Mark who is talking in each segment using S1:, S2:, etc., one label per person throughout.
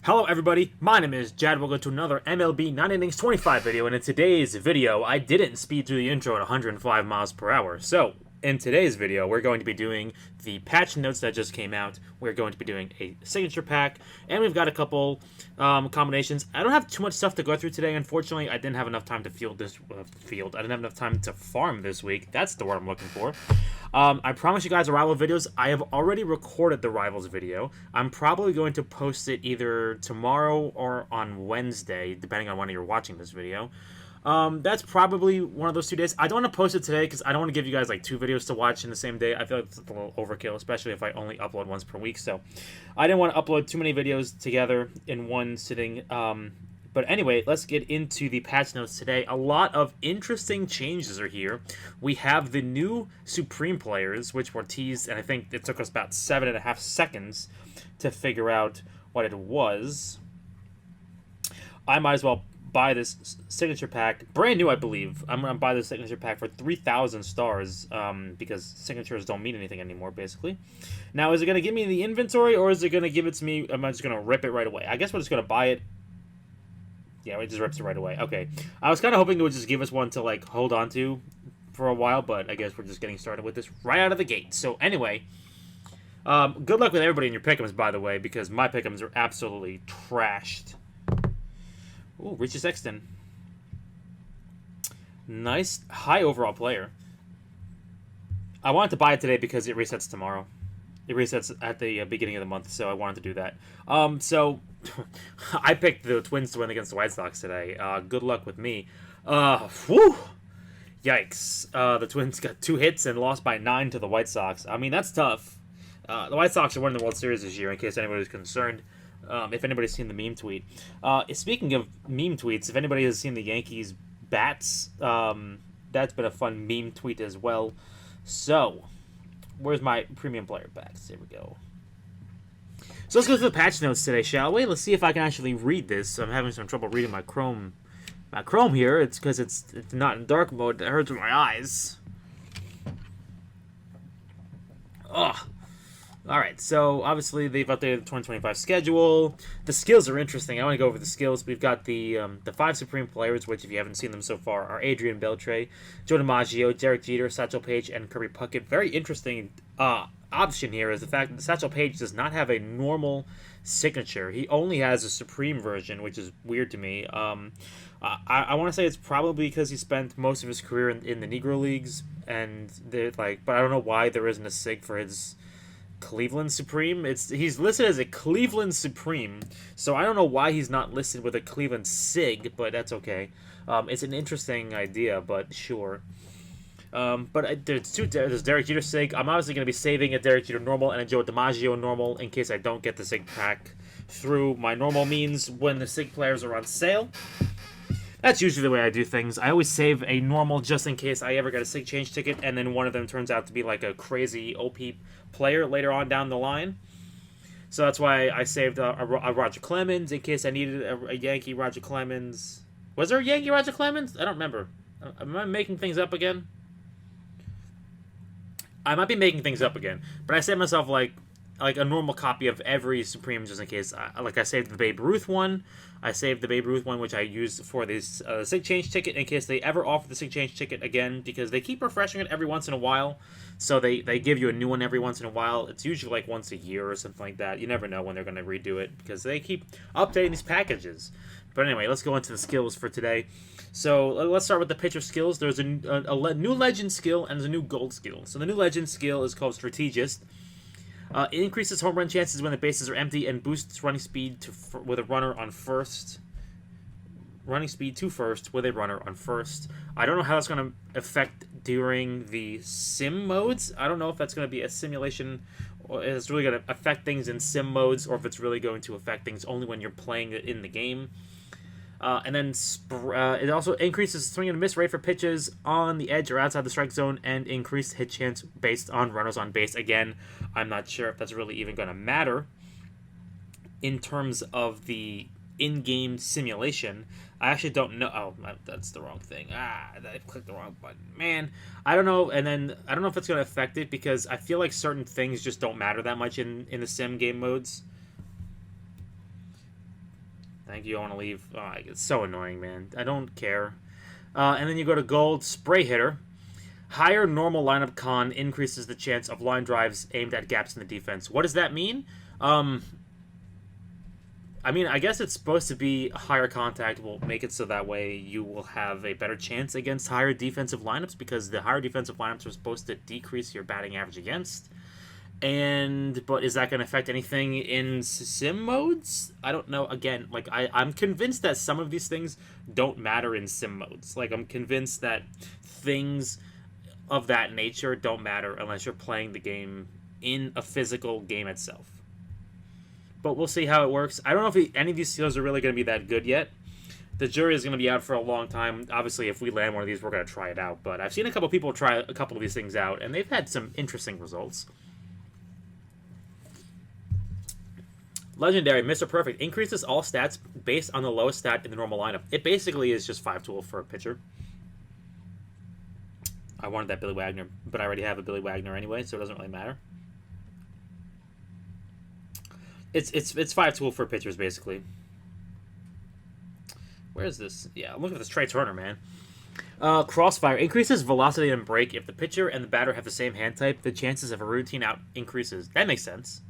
S1: Hello everybody, my name is Jad. Welcome to another MLB 9 Innings 25 video, and in today's video, I didn't speed through the intro at 105 miles per hour. So, in today's video, we're going to be doing the patch notes that just came out, we're going to be doing a signature pack, and we've got a couple combinations. I don't have too much stuff to go through today, unfortunately. I didn't have enough time to I didn't have enough time to farm this week. That's the word I'm looking for. I promise you guys rival videos. I have already recorded the rivals video. I'm probably going to post it either tomorrow or on Wednesday, depending on when you're watching this video. That's probably one of those 2 days. I don't want to post it today because I don't want to give you guys like 2 videos to watch in the same day. I feel like it's a little overkill, especially if I only upload once per week. So I didn't want to upload too many videos together in one sitting. But anyway, let's get into the patch notes today. A lot of interesting changes are here. We have the new Supreme players, which were teased, and I think it took us about 7.5 seconds to figure out what it was. I might as well buy this signature pack. Brand new, I believe. I'm going to buy this signature pack for 3,000 stars because signatures don't mean anything anymore, basically. Now, is it going to give me the inventory, or is it going to give it to me? Am I just going to rip it right away? I guess we're just going to buy it. Yeah, it just rips it right away. Okay. I was kind of hoping it would just give us one to, like, hold on to for a while, but I guess we're just getting started with this right out of the gate. So, anyway, good luck with everybody in your pick'ems, by the way, because my pick'ems are absolutely trashed. Ooh, Richie Sexton. Nice, high overall player. I wanted to buy it today because it resets tomorrow. It resets at the beginning of the month, so I wanted to do that. So I picked the Twins to win against the White Sox today. Good luck with me. Whew! Yikes. The Twins got 2 hits and lost by 9 to the White Sox. I mean, that's tough. The White Sox are winning the World Series this year, in case anybody's concerned. If anybody's seen the meme tweet. Speaking of meme tweets, if anybody has seen the Yankees bats, that's been a fun meme tweet as well. So, where's my premium player packs? Here we go. So let's go through the patch notes today, shall we? Let's see if I can actually read this. I'm having some trouble reading my Chrome here. It's because it's not in dark mode. That hurts my eyes. Ugh. Alright, so obviously they've updated the 2025 schedule. The skills are interesting. I want to go over the skills. We've got the 5 Supreme players, which if you haven't seen them so far, are Adrian Beltre, Joe DiMaggio, Derek Jeter, Satchel Paige, and Kirby Puckett. Very interesting option here is the fact that Satchel Paige does not have a normal signature. He only has a Supreme version, which is weird to me. I want to say it's probably because he spent most of his career in the Negro Leagues, and but I don't know why there isn't a sig for his Cleveland Supreme. He's listed as a Cleveland Supreme, so I don't know why he's not listed with a Cleveland Sig, but that's okay. It's an interesting idea, but sure. But there's Derek Jeter Sig. I'm obviously going to be saving a Derek Jeter normal and a Joe DiMaggio normal in case I don't get the Sig pack through my normal means when the Sig players are on sale. That's usually the way I do things. I always save a normal just in case I ever get a Sig change ticket, and then one of them turns out to be like a crazy OP player later on down the line. So that's why I saved a Roger Clemens in case I needed a Yankee Roger Clemens. Was there a Yankee Roger Clemens? I don't remember. Am I making things up again? I might be making things up again, but I saved myself like a normal copy of every Supreme just in case. I saved the Babe Ruth one. I saved the Babe Ruth one, which I used for this Sig Change ticket in case they ever offer the Sig Change ticket again, because they keep refreshing it every once in a while. So they give you a new one every once in a while. It's usually like once a year or something like that. You never know when they're going to redo it because they keep updating these packages. But anyway, let's go into the skills for today. So let's start with the pitcher skills. There's a new Legend skill and there's a new Gold skill. So the new Legend skill is called Strategist. It increases home run chances when the bases are empty and boosts running speed with a runner on first. Running speed to first with a runner on first. I don't know how that's going to affect during the sim modes. I don't know if that's going to be a simulation or if it's really going to affect things in sim modes or if it's really going to affect things only when you're playing it in the game. And then it also increases swing and miss rate for pitches on the edge or outside the strike zone and increased hit chance based on runners on base. Again, I'm not sure if that's really even going to matter in terms of the in-game simulation. I actually don't know. Oh, that's the wrong thing. I clicked the wrong button. Man, I don't know. And then I don't know if it's going to affect it because I feel like certain things just don't matter that much in the sim game modes. Thank you. I want to leave. Oh, it's so annoying, man. I don't care. And then you go to gold, spray hitter. Higher normal lineup con increases the chance of line drives aimed at gaps in the defense. What does that mean? I mean, I guess it's supposed to be higher contact will make it so that way you will have a better chance against higher defensive lineups, because the higher defensive lineups are supposed to decrease your batting average against. But is that going to affect anything in sim modes? I don't know. Again, like I'm convinced that some of these things don't matter in sim modes. Like I'm convinced that things of that nature don't matter unless you're playing the game in a physical game itself. But we'll see how it works. I don't know if any of these skills are really going to be that good yet. The jury is going to be out for a long time. Obviously, if we land one of these, we're going to try it out. But I've seen a couple people try a couple of these things out, and they've had some interesting results. Legendary, Mr. Perfect, increases all stats based on the lowest stat in the normal lineup. It basically is just 5-tool for a pitcher. I wanted that Billy Wagner, but I already have a Billy Wagner anyway, so it doesn't really matter. It's 5-tool for pitchers, basically. Where is this? Yeah, I'm looking at this Trey Turner, man. Crossfire increases velocity and break. If the pitcher and the batter have the same hand type, the chances of a routine out increases. That makes sense.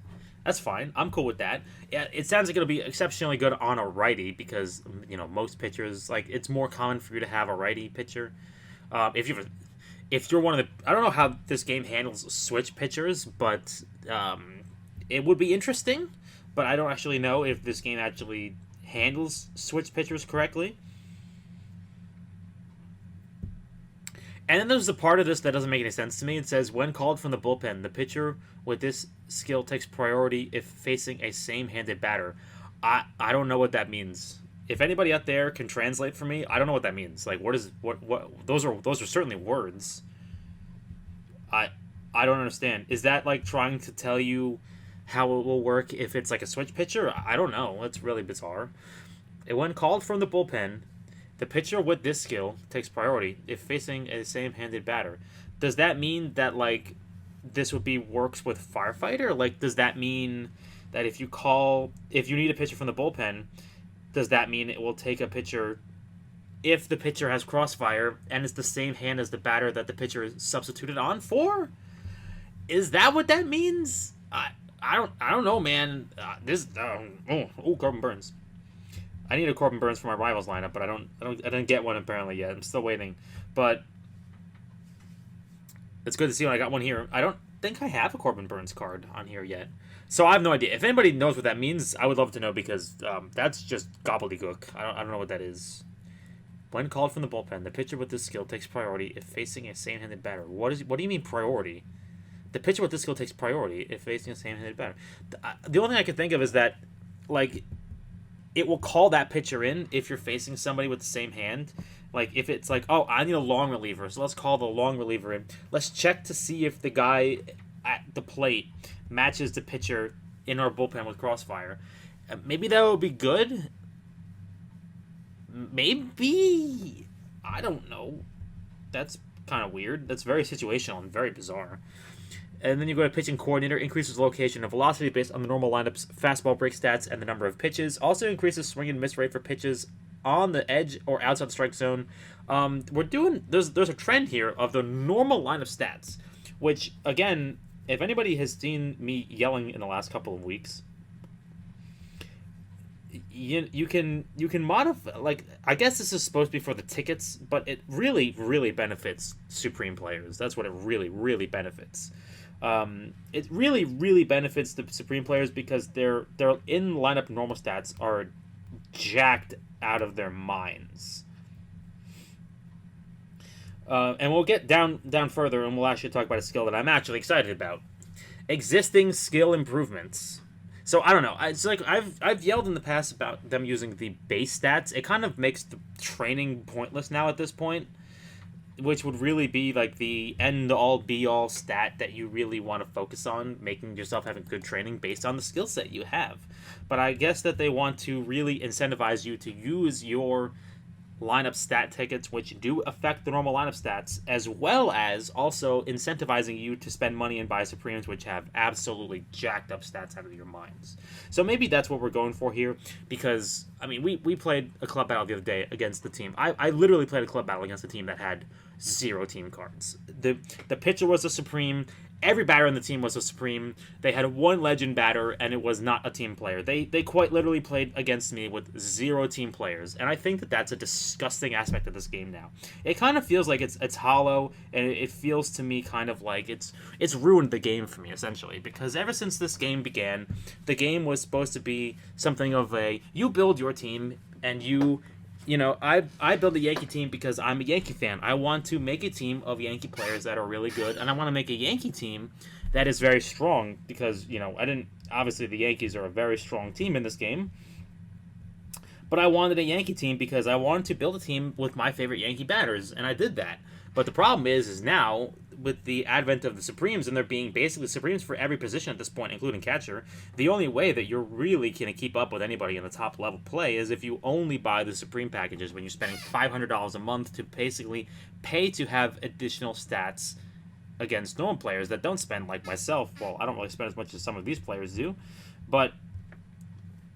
S1: That's fine. I'm cool with that. Yeah, it sounds like it'll be exceptionally good on a righty because, you know, most pitchers, like, it's more common for you to have a righty pitcher. If you're one of the... I don't know how this game handles switch pitchers, but it would be interesting. But I don't actually know if this game actually handles switch pitchers correctly. And then there's the part of this that doesn't make any sense to me. It says, when called from the bullpen, the pitcher with this skill takes priority if facing a same-handed batter. I don't know what that means. If anybody out there can translate for me, I don't know what that means. Like, what those are certainly words. I don't understand. Is that like trying to tell you how it will work if it's like a switch pitcher? I don't know. It's really bizarre. And when called from the bullpen, the pitcher with this skill takes priority if facing a same-handed batter. Does that mean that, like, this would be works with firefighter? Like, does that mean that if you need a pitcher from the bullpen, does that mean it will take a pitcher if the pitcher has crossfire and it's the same hand as the batter that the pitcher is substituted on for? Is that what that means? I don't know, man. Corbin Burns. I need a Corbin Burns for my rivals lineup, but I didn't get one apparently yet. I'm still waiting, but it's good to see when I got one here. I don't think I have a Corbin Burns card on here yet, so I have no idea. If anybody knows what that means, I would love to know, because that's just gobbledygook. I don't know what that is. When called from the bullpen, the pitcher with this skill takes priority if facing a same-handed batter. What do you mean priority? The pitcher with this skill takes priority if facing a same-handed batter. The only thing I can think of is that, like, it will call that pitcher in if you're facing somebody with the same hand. Like, if it's like, oh, I need a long reliever, so let's call the long reliever in. Let's check to see if the guy at the plate matches the pitcher in our bullpen with crossfire. Maybe that would be good. Maybe. I don't know. That's kind of weird. That's very situational and very bizarre. And then you go to pitching coordinator, increases location and velocity based on the normal lineup's fastball break stats and the number of pitches. Also increases swing and miss rate for pitches on the edge or outside the strike zone. There's a trend here of the normal lineup stats, which, again, if anybody has seen me yelling in the last couple of weeks, you can modify. Like, I guess this is supposed to be for the tickets, but it really, really benefits Supreme players. That's what it really, really benefits. It really, really benefits the Supreme players because their in lineup normal stats are jacked out of their minds. And we'll get down further, and we'll actually talk about a skill that I'm actually excited about. Existing skill improvements. So I don't know. It's like I've yelled in the past about them using the base stats. It kind of makes the training pointless now at this point, which would really be like the end-all, be-all stat that you really want to focus on, making yourself having good training based on the skill set you have. But I guess that they want to really incentivize you to use your lineup stat tickets, which do affect the normal lineup stats, as well as also incentivizing you to spend money and buy Supremes, which have absolutely jacked up stats out of your minds. So maybe that's what we're going for here, because, I mean, we played a club battle the other day against the team. I literally played a club battle against a team that had 0 team cards. The pitcher was a Supreme. Every batter on the team was a Supreme. They had one legend batter, and it was not a team player. They quite literally played against me with 0 team players, and I think that that's a disgusting aspect of this game now. It kind of feels like it's hollow, and it feels to me kind of like it's ruined the game for me, essentially, because ever since this game began, the game was supposed to be something of a, you build your team, and I build a Yankee team because I'm a Yankee fan. I want to make a team of Yankee players that are really good, and I want to make a Yankee team that is very strong because, obviously the Yankees are a very strong team in this game, but I wanted a Yankee team because I wanted to build a team with my favorite Yankee batters, and I did that. But the problem is now, with the advent of the Supremes, and there being basically Supremes for every position at this point, including catcher, the only way that you're really going to keep up with anybody in the top level play is if you only buy the Supreme packages when you're spending $500 a month to basically pay to have additional stats against normal players that don't spend, like myself. Well, I don't really spend as much as some of these players do, but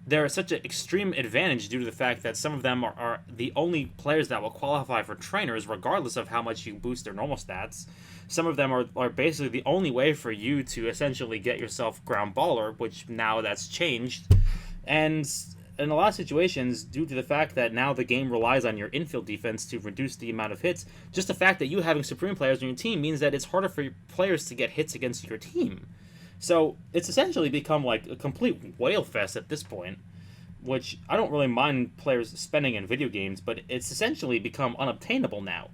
S1: they're such an extreme advantage due to the fact that some of them are the only players that will qualify for trainers regardless of how much you boost their normal stats. Some of them are basically the only way for you to essentially get yourself ground baller, which now that's changed. And in a lot of situations, due to the fact that now the game relies on your infield defense to reduce the amount of hits, just the fact that you having Supreme players on your team means that it's harder for your players to get hits against your team. So it's essentially become like a complete whale fest at this point, which I don't really mind players spending in video games, but it's essentially become unobtainable now.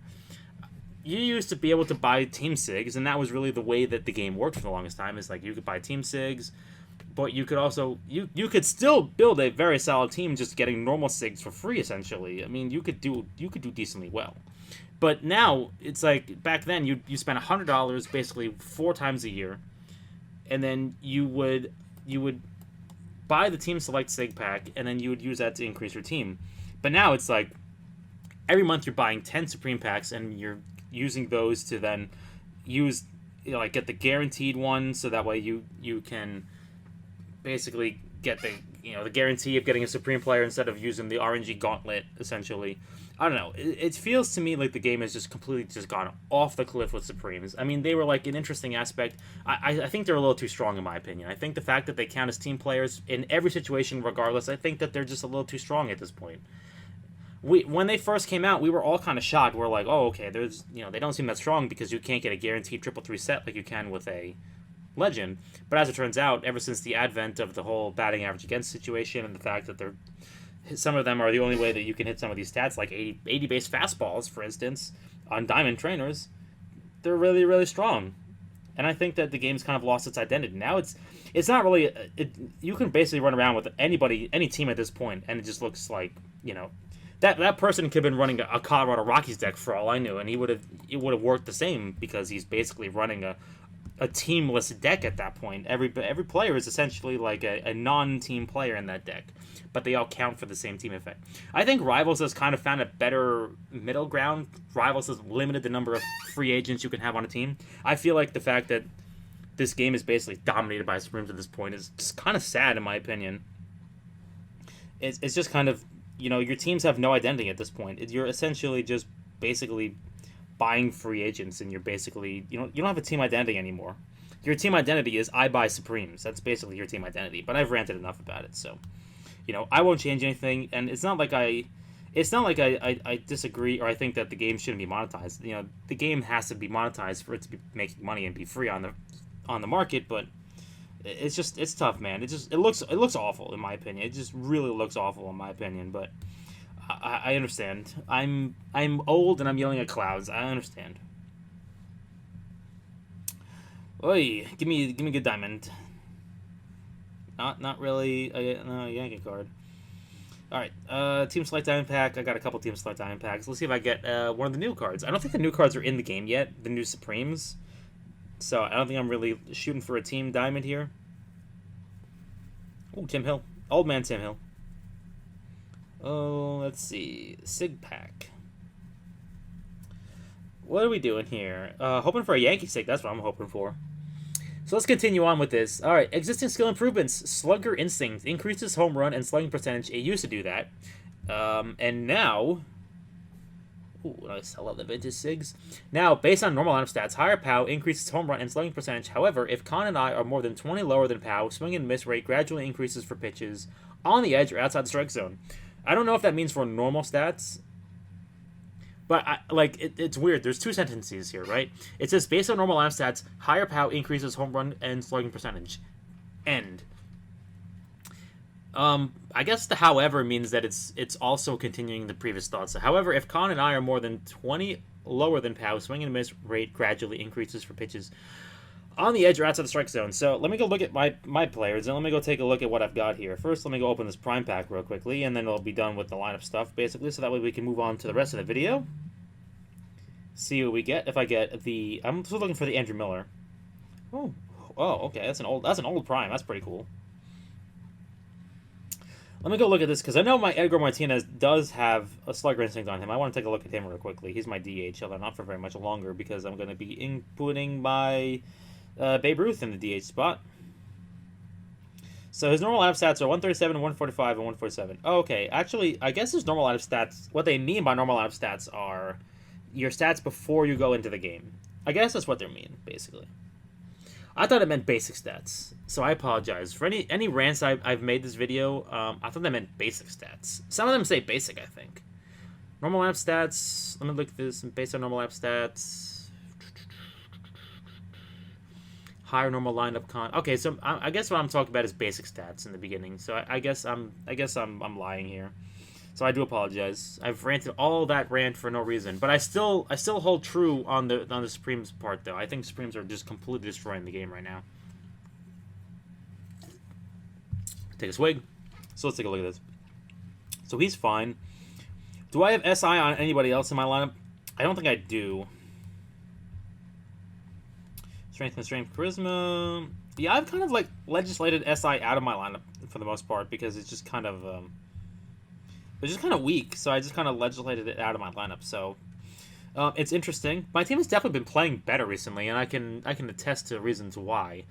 S1: You used to be able to buy team sigs, and that was really the way that the game worked for the longest time. Is like you could buy team sigs, but you could also you could still build a very solid team just getting normal sigs for free. Essentially, I mean you could do decently well. But now it's like back then you spent $100 basically 4 times a year, and then you would buy the team select sig pack, and then you would use that to increase your team. But now it's like every month you're buying 10 Supreme packs, and you're using those to then use get the guaranteed one, so that way you can basically get the guarantee of getting a Supreme player instead of using the RNG gauntlet, essentially. I don't know. It feels to me like the game has just completely just gone off the cliff with Supremes. I mean, they were like an interesting aspect. I think they're a little too strong in my opinion. I think the fact that they count as team players in every situation regardless, I think that they're just a little too strong at this point. When they first came out, we were all kind of shocked. We're like, oh, okay, they don't seem that strong because you can't get a guaranteed 3-3 set like you can with a legend. But as it turns out, ever since the advent of the whole batting average against situation and the fact that some of them are the only way that you can hit some of these stats, like 80 base fastballs, for instance, on diamond trainers, they're really, really strong. And I think that the game's kind of lost its identity. Now it's not really... you can basically run around with any team at this point, and it just looks like, that person could have been running a Colorado Rockies deck for all I knew, and it would have worked the same because he's basically running a teamless deck at that point. Every player is essentially like a non-team player in that deck, but they all count for the same team effect. I think Rivals has kind of found a better middle ground. Rivals has limited the number of free agents you can have on a team. I feel like the fact that this game is basically dominated by Supremes at this point is just kind of sad, in my opinion. It's just kind of, your teams have no identity at this point. You're essentially just basically buying free agents, and you're basically you don't have a team identity anymore. Your team identity is I buy Supremes. That's basically your team identity. But I've ranted enough about it, so I won't change anything. And it's not like I disagree or I think that the game shouldn't be monetized. The game has to be monetized for it to be making money and be free on the market. But it's tough, man. It looks awful in my opinion. It just really looks awful in my opinion. But I understand. I'm old and I'm yelling at clouds. I understand. Oi, give me a good diamond. Not really a Yankee card. All right, Team Select Diamond Pack. I got a couple Team Select Diamond Packs. Let's see if I get one of the new cards. I don't think the new cards are in the game yet, the new Supremes. So I don't think I'm really shooting for a Team Diamond here. Oh, Tim Hill. Old man Tim Hill. Oh, Let's see. Sig Pack. What are we doing here? Hoping for a Yankee Sig. That's what I'm hoping for. So let's continue on with this. All right, existing skill improvements. Slugger Instinct increases home run and slugging percentage. It used to do that. And now... Ooh, nice. I love the vintage SIGs. Now, based on normal lineup stats, higher POW increases home run and slugging percentage. However, if Con and I are more than 20 lower than POW, swing and miss rate gradually increases for pitches on the edge or outside the strike zone. I don't know if that means for normal stats, but it's weird. There's two sentences here, right? It says, based on normal lineup stats, higher POW increases home run and slugging percentage. End. I guess the however means that it's also continuing the previous thoughts. However, if Con and I are more than 20 lower than POW, swing and miss rate gradually increases for pitches on the edge or outside the strike zone. So let me go look at my players, and let me go take a look at what I've got here. First, let me go open this Prime Pack real quickly, and then I'll be done with the lineup stuff, basically, so that way we can move on to the rest of the video. See what we get. If I get the... I'm still looking for the Andrew Miller. Oh, okay, that's an old Prime. That's pretty cool. Let me go look at this, because I know my Edgar Martinez does have a Slugger Instinct on him. I want to take a look at him real quickly. He's my DH, although not for very much longer, because I'm going to be inputting my Babe Ruth in the DH spot. So his normal lineup stats are 137, 145, and 147. Oh, okay, actually, I guess his normal lineup stats, what they mean by normal lineup stats are your stats before you go into the game. I guess that's what they mean, basically. I thought it meant basic stats, so I apologize. For any rants I've made this video, I thought that meant basic stats. Some of them say basic, I think. Normal lineup stats, let me look at this, based on normal lineup stats. Higher normal lineup con... Okay, so I guess what I'm talking about is basic stats in the beginning, so I guess I'm lying here. So I do apologize. I've ranted all that rant for no reason, but I still hold true on the Supremes part, though. I think Supremes are just completely destroying the game right now. Take a swig. So let's take a look at this. So he's fine. Do I have SI on anybody else in my lineup? I don't think I do. Strength, charisma. Yeah, I've kind of legislated SI out of my lineup for the most part because it's just kind of weak, so I just kind of legislated it out of my lineup. So it's interesting. My team has definitely been playing better recently, and I can attest to reasons why.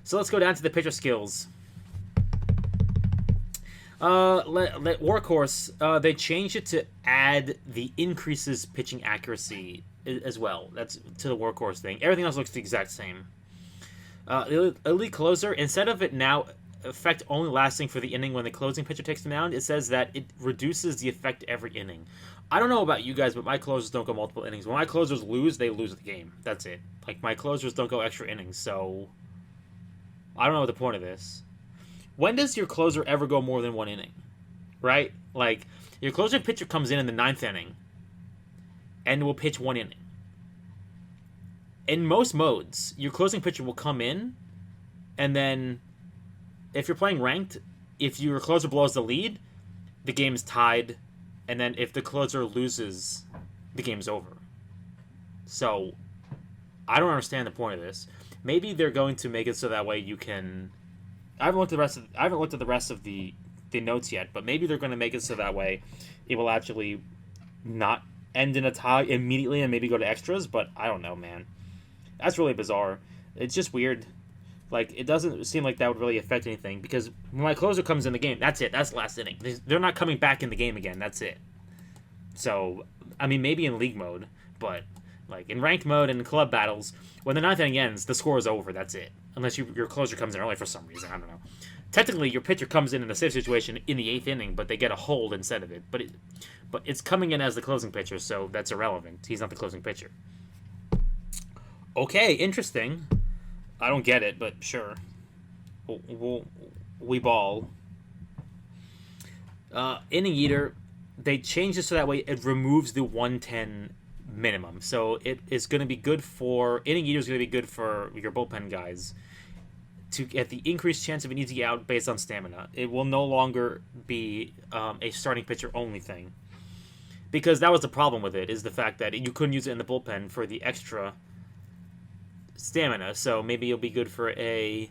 S1: So let's go down to the pitcher skills. Workhorse, they changed it to add the increases pitching accuracy as well. That's to the Workhorse thing. Everything else looks the exact same. Elite Closer, instead of it now effect only lasting for the inning when the closing pitcher takes the mound, it says that it reduces the effect every inning. I don't know about you guys, but my closers don't go multiple innings. When my closers lose, they lose the game. That's it. Like, my closers don't go extra innings, so I don't know what the point of this. When does your closer ever go more than one inning? Right? Like, your closing pitcher comes in the 9th inning and will pitch 1 inning. In most modes, your closing pitcher will come in, and then if you're playing ranked, if your closer blows the lead, the game's tied, and then if the closer loses, the game's over. So, I don't understand the point of this. Maybe they're going to make it so that way you can... I haven't looked at the rest of the notes yet, but maybe they're going to make it so that way it will actually not end in a tie immediately and maybe go to extras, but I don't know, man. That's really bizarre. It's just weird. Like, it doesn't seem like that would really affect anything, because when my closer comes in the game, that's it. That's the last inning. They're not coming back in the game again. That's it. So, I mean, maybe in league mode, but, like, in ranked mode and in club battles, when the 9th inning ends, the score is over. That's it. Unless your closer comes in early for some reason. I don't know. Technically, your pitcher comes in a safe situation in the 8th inning, but they get a hold instead of it. But it's coming in as the closing pitcher, so that's irrelevant. He's not the closing pitcher. Okay, interesting. I don't get it, but sure. We ball. Inning Eater, they changed it so that way it removes the 110 minimum. So it is going to be good for... Inning Eater is going to be good for your bullpen guys to get the increased chance of an easy out based on stamina. It will no longer be a starting pitcher only thing. Because that was the problem with it, is the fact that you couldn't use it in the bullpen for the extra stamina, so maybe it'll be good for a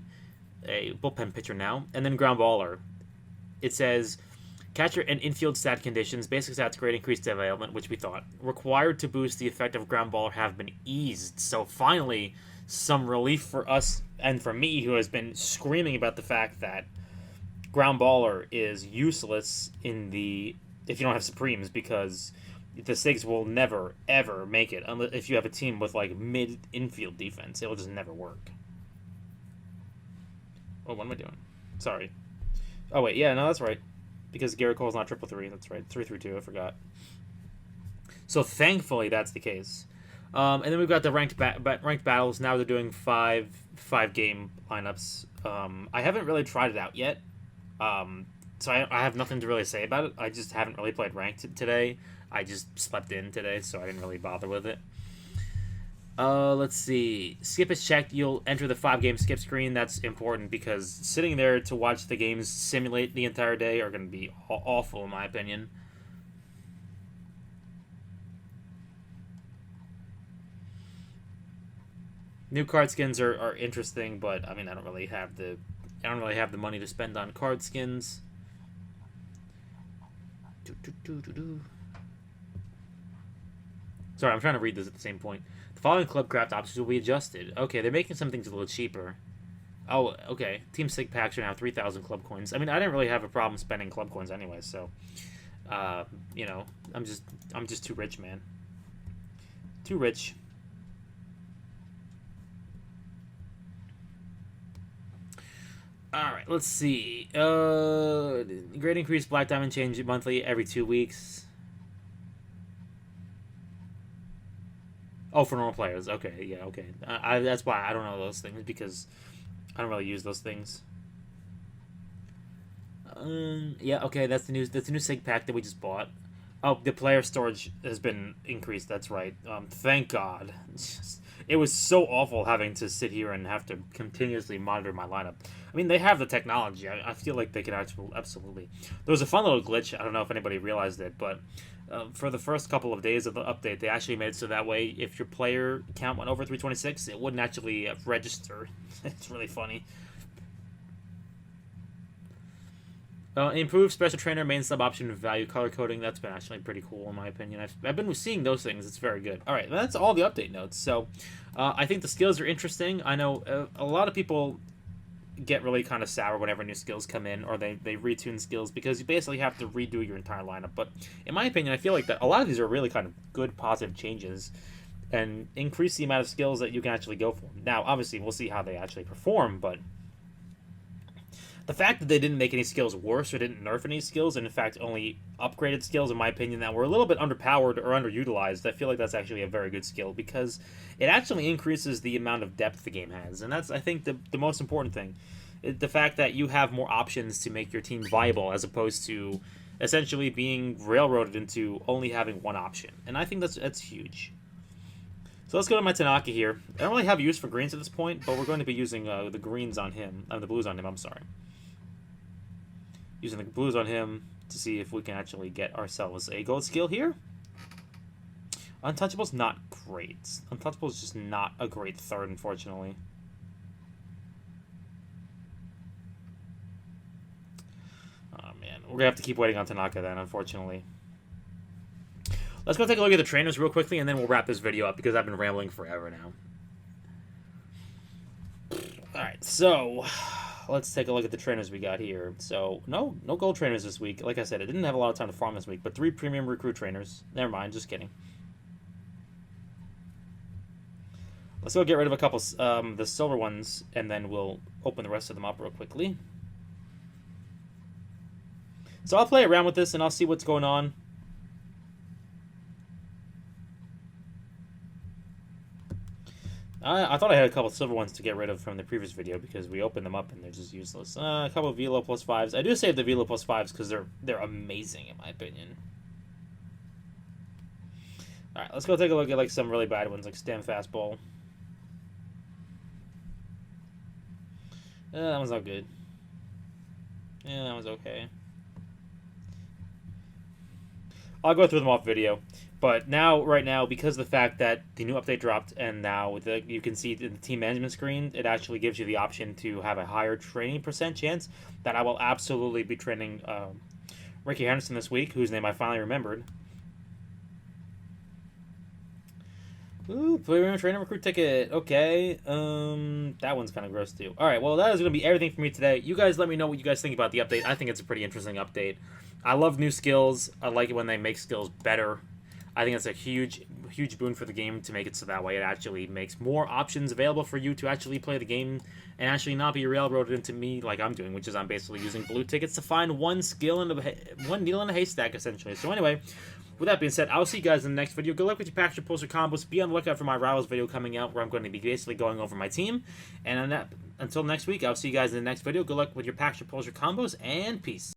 S1: bullpen pitcher now. And then ground baller. It says, Catcher and infield stat conditions, basic stats grade, increased development, which we thought. Required to boost the effect of ground ball have been eased. So finally, some relief for us and for me, who has been screaming about the fact that ground baller is useless in the if you don't have Supremes, because the SIGs will never ever make it unless if you have a team with like mid infield defense. It will just never work. Oh, what am I doing? Sorry. Oh wait, yeah, no, that's right. Because Garrett Cole's not 3-3. That's right. 3-3-2. I forgot. So thankfully that's the case. And then we've got the ranked battles. Now they're doing five game lineups. I haven't really tried it out yet. So I have nothing to really say about it. I just haven't really played ranked today. I just slept in today, so I didn't really bother with it. Let's see. Skip is checked. You'll enter the 5-game skip screen. That's important because sitting there to watch the games simulate the entire day are going to be awful, in my opinion. New card skins are interesting, but I mean I don't really have the money to spend on card skins. Sorry, I'm trying to read this at the same point. The following club craft options will be adjusted. Okay, they're making some things a little cheaper. Oh, okay. Team Sig packs are now 3,000 club coins. I mean, I didn't really have a problem spending club coins anyway, so you know, I'm just too rich, man. Too rich. Alright, let's see. Grade increase, Black Diamond change monthly every 2 weeks. Oh, for normal players. Okay, yeah, okay. That's why I don't know those things, because I don't really use those things. Yeah, okay, that's the new SIG pack that we just bought. Oh, the player storage has been increased, that's right. Thank God. It was so awful having to sit here and have to continuously monitor my lineup. I mean, they have the technology. I feel like they can absolutely. There was a fun little glitch. I don't know if anybody realized it, but for the first couple of days of the update, they actually made it so that way if your player count went over 326, it wouldn't actually register. It's really funny. Improved special trainer main sub option value color coding. That's been actually pretty cool in my opinion. I've been seeing those things. It's very good. All right, that's all the update notes. So I think the skills are interesting. I know a lot of people get really kind of sour whenever new skills come in, or they retune skills, because you basically have to redo your entire lineup. But in my opinion, I feel like that a lot of these are really kind of good, positive changes and increase the amount of skills that you can actually go for. Now, obviously, we'll see how they actually perform, but the fact that they didn't make any skills worse or didn't nerf any skills, and in fact only upgraded skills, in my opinion, that were a little bit underpowered or underutilized, I feel like that's actually a very good skill, because it actually increases the amount of depth the game has. And that's, I think, the most important thing. The fact that you have more options to make your team viable, as opposed to essentially being railroaded into only having one option. And I think that's huge. So let's go to my Tanaka here. I don't really have use for greens at this point, but we're going to be using the greens on him. The blues on him, I'm sorry. Using the blues on him to see if we can actually get ourselves a gold skill here. Untouchable's not great. Untouchable's just not a great third, unfortunately. Oh, man. We're going to have to keep waiting on Tanaka then, unfortunately. Let's go take a look at the trainers real quickly, and then we'll wrap this video up, because I've been rambling forever now. Alright, so let's take a look at the trainers we got here. So, no gold trainers this week. Like I said, I didn't have a lot of time to farm this week, but 3 premium recruit trainers. Never mind, just kidding. Let's go get rid of a couple, the silver ones, and then we'll open the rest of them up real quickly. So I'll play around with this, and I'll see what's going on. I thought I had a couple silver ones to get rid of from the previous video, because we opened them up and they're just useless. A couple of Velo plus 5s. I do save the Velo plus 5s because they're amazing in my opinion. Alright, let's go take a look at like some really bad ones, like Stem Fastball. That one's not good. Yeah, that one's okay. I'll go through them off video. But now, right now, because of the fact that the new update dropped, and now you can see in the team management screen, it actually gives you the option to have a higher training % chance, that I will absolutely be training Ricky Henderson this week, whose name I finally remembered. Ooh, player trainer recruit ticket. Okay. That one's kind of gross too. All right. Well, that is going to be everything for me today. You guys let me know what you guys think about the update. I think it's a pretty interesting update. I love new skills. I like it when they make skills better. I think it's a huge boon for the game to make it so that way it actually makes more options available for you to actually play the game and actually not be railroaded into me like I'm doing, which is I'm basically using blue tickets to find one needle in a haystack, essentially. So anyway, with that being said, I'll see you guys in the next video. Good luck with your packs, your pulls, or combos. Be on the lookout for my Rivals video coming out where I'm going to be basically going over my team. And until next week, I'll see you guys in the next video. Good luck with your packs, your pulls, your combos, and peace.